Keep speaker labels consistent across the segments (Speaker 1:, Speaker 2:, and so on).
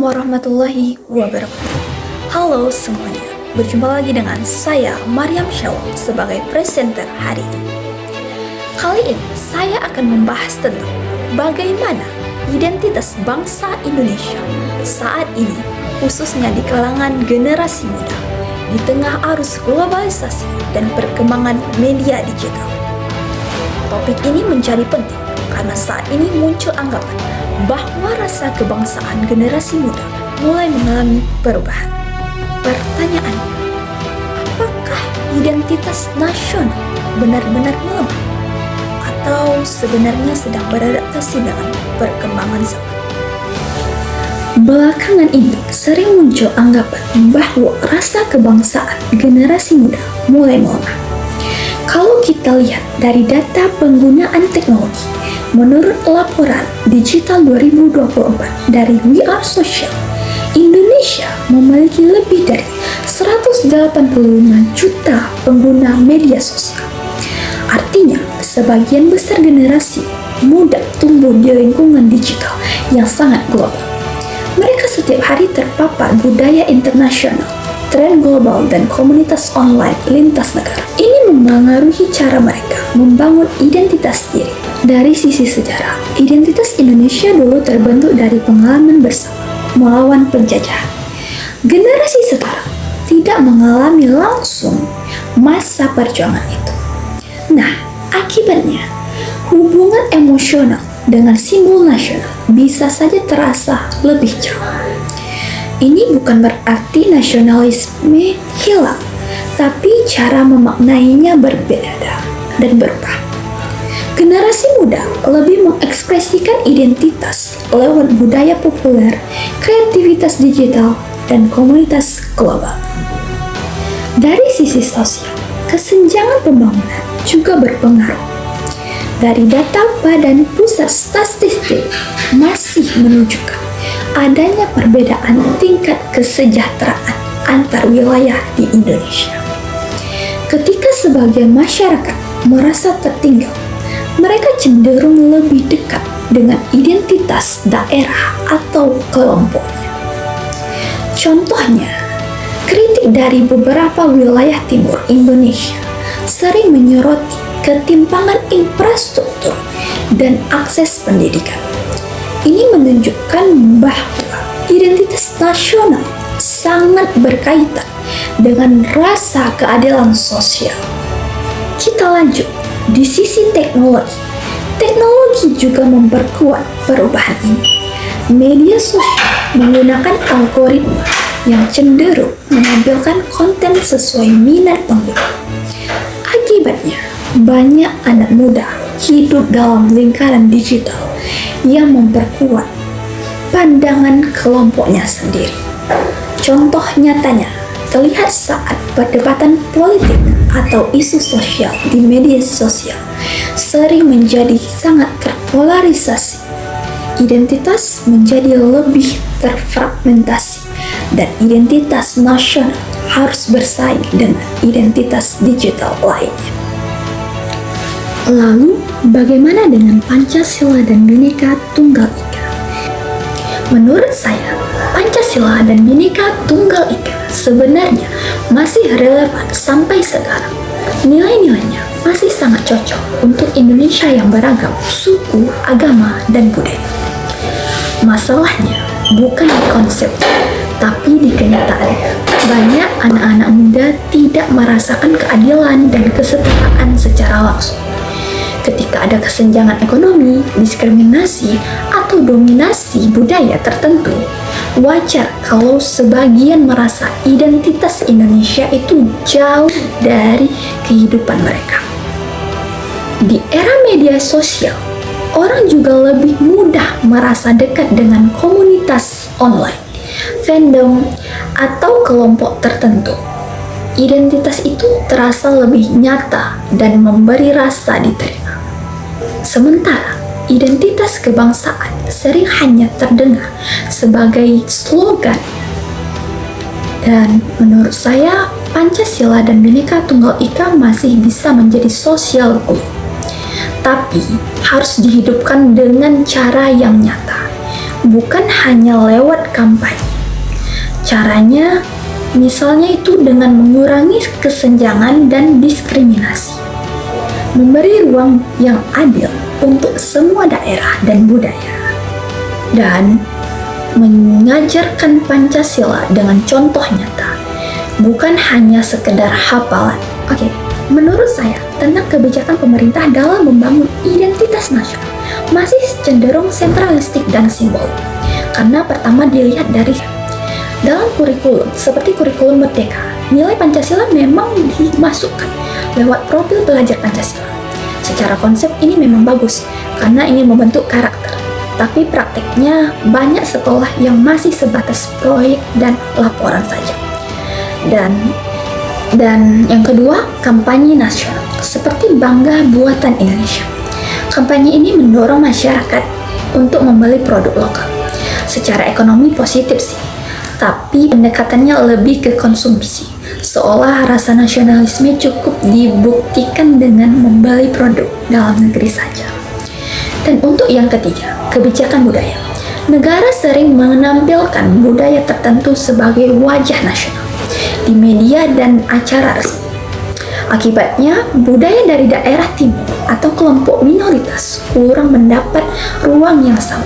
Speaker 1: Assalamualaikum warahmatullahi wabarakatuh. Halo semuanya, berjumpa lagi dengan saya Maryam Syawal sebagai presenter hari ini. Kali ini saya akan membahas tentang bagaimana identitas bangsa Indonesia saat ini, khususnya di kalangan generasi muda, di tengah arus globalisasi dan perkembangan media digital. Topik ini menjadi penting karena saat ini muncul anggapan bahwa rasa kebangsaan generasi muda mulai mengalami perubahan. Pertanyaannya, apakah identitas nasional benar-benar melemah? Atau sebenarnya sedang beradaptasi dengan perkembangan zaman? Belakangan ini sering muncul anggapan bahwa rasa kebangsaan generasi muda mulai melemah. Kalau kita lihat dari data penggunaan teknologi, menurut laporan Digital 2024 dari We Are Social, Indonesia memiliki lebih dari 185 juta pengguna media sosial. Artinya, sebagian besar generasi muda tumbuh di lingkungan digital yang sangat global. Mereka setiap hari terpapar budaya internasional, tren global, dan komunitas online lintas negara. Ini mempengaruhi cara mereka membangun identitas diri. Dari sisi sejarah, identitas Indonesia dulu terbentuk dari pengalaman bersama melawan penjajahan. Generasi sekarang tidak mengalami langsung masa perjuangan itu. Nah, akibatnya, hubungan emosional dengan simbol nasional bisa saja terasa lebih jauh. Ini bukan berarti nasionalisme hilang, tapi cara memaknainya berbeda dan berubah. Generasi muda lebih mengekspresikan identitas lewat budaya populer, kreativitas digital, dan komunitas global. Dari sisi sosial, kesenjangan pembangunan juga berpengaruh. Dari data Badan Pusat Statistik masih menunjukkan adanya perbedaan tingkat kesejahteraan antar wilayah di Indonesia. Ketika sebagian masyarakat merasa tertinggal, mereka cenderung lebih dekat dengan identitas daerah atau kelompoknya. Contohnya, kritik dari beberapa wilayah timur Indonesia sering menyoroti ketimpangan infrastruktur dan akses pendidikan. Ini menunjukkan bahwa identitas nasional sangat berkaitan dengan rasa keadilan sosial. Kita lanjut. Di sisi teknologi, teknologi juga memperkuat perubahan ini. Media sosial menggunakan algoritma yang cenderung menampilkan konten sesuai minat pengguna. Akibatnya, banyak anak muda hidup dalam lingkaran digital yang memperkuat pandangan kelompoknya sendiri. Contoh nyatanya terlihat saat perdebatan politik atau isu sosial di media sosial sering menjadi sangat terpolarisasi. Identitas menjadi lebih terfragmentasi dan identitas nasional harus bersaing dengan identitas digital lainnya. Lalu, bagaimana dengan Pancasila dan Bhinneka Tunggal Ika? Menurut saya, Pancasila dan Bhinneka Tunggal Ika sebenarnya masih relevan sampai sekarang. Nilai-nilainya masih sangat cocok untuk Indonesia yang beragam suku, agama, dan budaya. Masalahnya bukan di konsep, tapi di kenyataan. Banyak anak-anak muda tidak merasakan keadilan dan kesetaraan secara langsung. Ketika ada kesenjangan ekonomi, diskriminasi, atau dominasi budaya tertentu, wajar kalau sebagian merasa identitas Indonesia itu jauh dari kehidupan mereka. Di era media sosial, orang juga lebih mudah merasa dekat dengan komunitas online, fandom, atau kelompok tertentu. Identitas itu terasa lebih nyata dan memberi rasa diterima. Sementara identitas kebangsaan sering hanya terdengar sebagai slogan. Dan menurut saya, Pancasila dan Bhinneka Tunggal Ika masih bisa menjadi sosial glue. Tapi harus dihidupkan dengan cara yang nyata, bukan hanya lewat kampanye. Caranya misalnya itu dengan mengurangi kesenjangan dan diskriminasi, memberi ruang yang adil untuk semua daerah dan budaya, dan mengajarkan Pancasila dengan contoh nyata, bukan hanya sekedar hafalan. Oke, menurut saya tentang kebijakan pemerintah dalam membangun identitas nasional masih cenderung sentralistik dan simbol. Karena pertama dilihat dari dalam kurikulum, seperti kurikulum Merdeka, nilai Pancasila memang dimasukkan lewat profil pelajar Pancasila. Secara konsep ini memang bagus, karena ingin membentuk karakter. Tapi prakteknya banyak sekolah yang masih sebatas proyek dan laporan saja. Dan yang kedua, kampanye nasional, seperti Bangga Buatan Indonesia. Kampanye ini mendorong masyarakat untuk membeli produk lokal. Secara ekonomi positif sih, tapi pendekatannya lebih ke konsumsi, seolah rasa nasionalisme cukup dibuktikan dengan membeli produk dalam negeri saja. Dan untuk yang ketiga, kebijakan budaya. Negara sering menampilkan budaya tertentu sebagai wajah nasional di media dan acara resmi. Akibatnya, budaya dari daerah timur atau kelompok minoritas kurang mendapat ruang yang sama.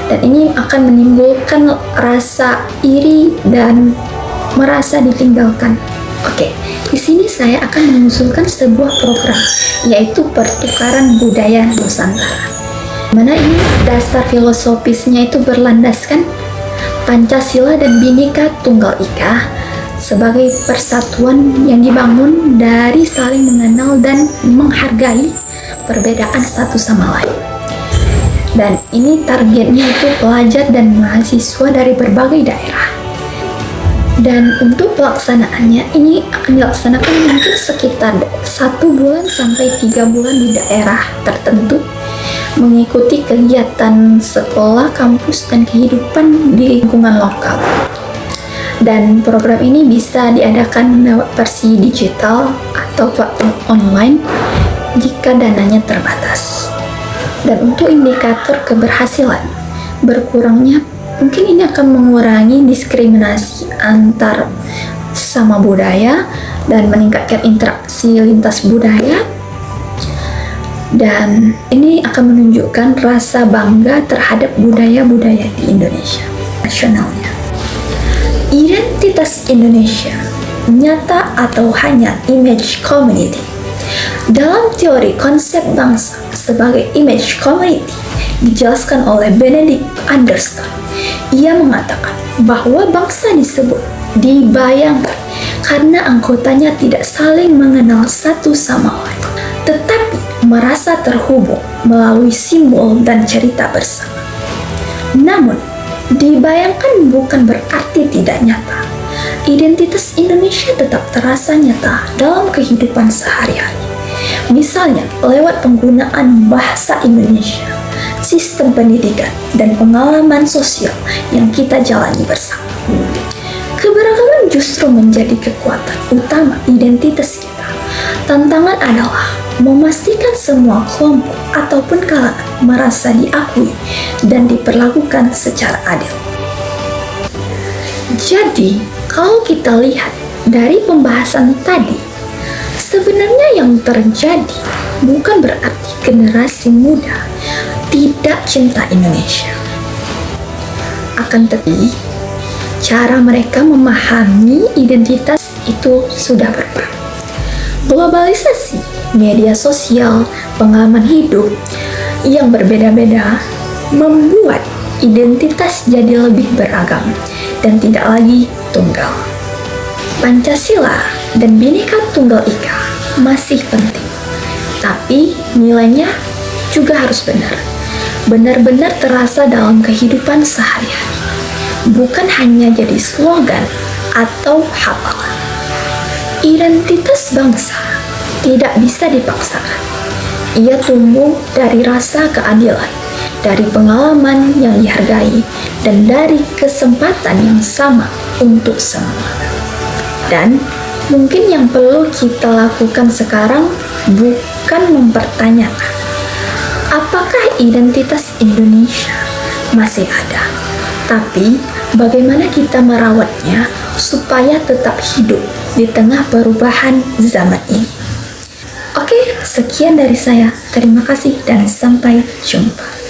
Speaker 1: Dan ini akan menimbulkan rasa iri dan merasa ditinggalkan. Oke, di sini saya akan mengusulkan sebuah program, yaitu pertukaran budaya Nusantara. Mana ini dasar filosofisnya itu berlandaskan Pancasila dan Bhinneka Tunggal Ika sebagai persatuan yang dibangun dari saling mengenal dan menghargai perbedaan satu sama lain. Dan ini targetnya itu pelajar dan mahasiswa dari berbagai daerah. Dan untuk pelaksanaannya, ini akan dilaksanakan mungkin sekitar 1 bulan sampai 3 bulan di daerah tertentu, mengikuti kegiatan sekolah, kampus, dan kehidupan di lingkungan lokal. Dan program ini bisa diadakan lewat versi digital atau platform online jika dananya terbatas. Dan untuk indikator keberhasilan, berkurangnya mungkin ini akan mengurangi diskriminasi antar sama budaya dan meningkatkan interaksi lintas budaya. Dan ini akan menunjukkan rasa bangga terhadap budaya-budaya di Indonesia nasionalnya. Identitas Indonesia nyata atau hanya image community? Dalam teori konsep bangsa sebagai image community dijelaskan oleh Benedict Anderson. Ia mengatakan bahwa bangsa disebut dibayangkan karena anggotanya tidak saling mengenal satu sama lain, tetapi merasa terhubung melalui simbol dan cerita bersama. Namun, dibayangkan bukan berarti tidak nyata. Identitas Indonesia tetap terasa nyata dalam kehidupan sehari-hari. Misalnya, lewat penggunaan bahasa Indonesia, sistem pendidikan, dan pengalaman sosial yang kita jalani bersama. Keberagaman justru menjadi kekuatan utama identitas kita. Tantangan adalah memastikan semua kelompok ataupun kalangan merasa diakui dan diperlakukan secara adil. Jadi, kalau kita lihat dari pembahasan tadi, sebenarnya yang terjadi bukan berarti generasi muda tidak cinta Indonesia. Akan tetapi, cara mereka memahami identitas itu sudah berubah. Globalisasi, media sosial, pengalaman hidup yang berbeda-beda membuat identitas jadi lebih beragam dan tidak lagi tunggal. Pancasila dan Bhinneka Tunggal Ika masih penting, tapi nilainya juga harus benar-benar terasa dalam kehidupan sehari-hari, bukan hanya jadi slogan atau hafalan. Identitas bangsa tidak bisa dipaksakan. Ia tumbuh dari rasa keadilan, dari pengalaman yang dihargai, dan dari kesempatan yang sama untuk semua. Dan mungkin yang perlu kita lakukan sekarang bukan mempertanyakan apakah identitas Indonesia masih ada. Tapi bagaimana kita merawatnya supaya tetap hidup di tengah perubahan zaman ini? Oke, sekian dari saya. Terima kasih dan sampai jumpa.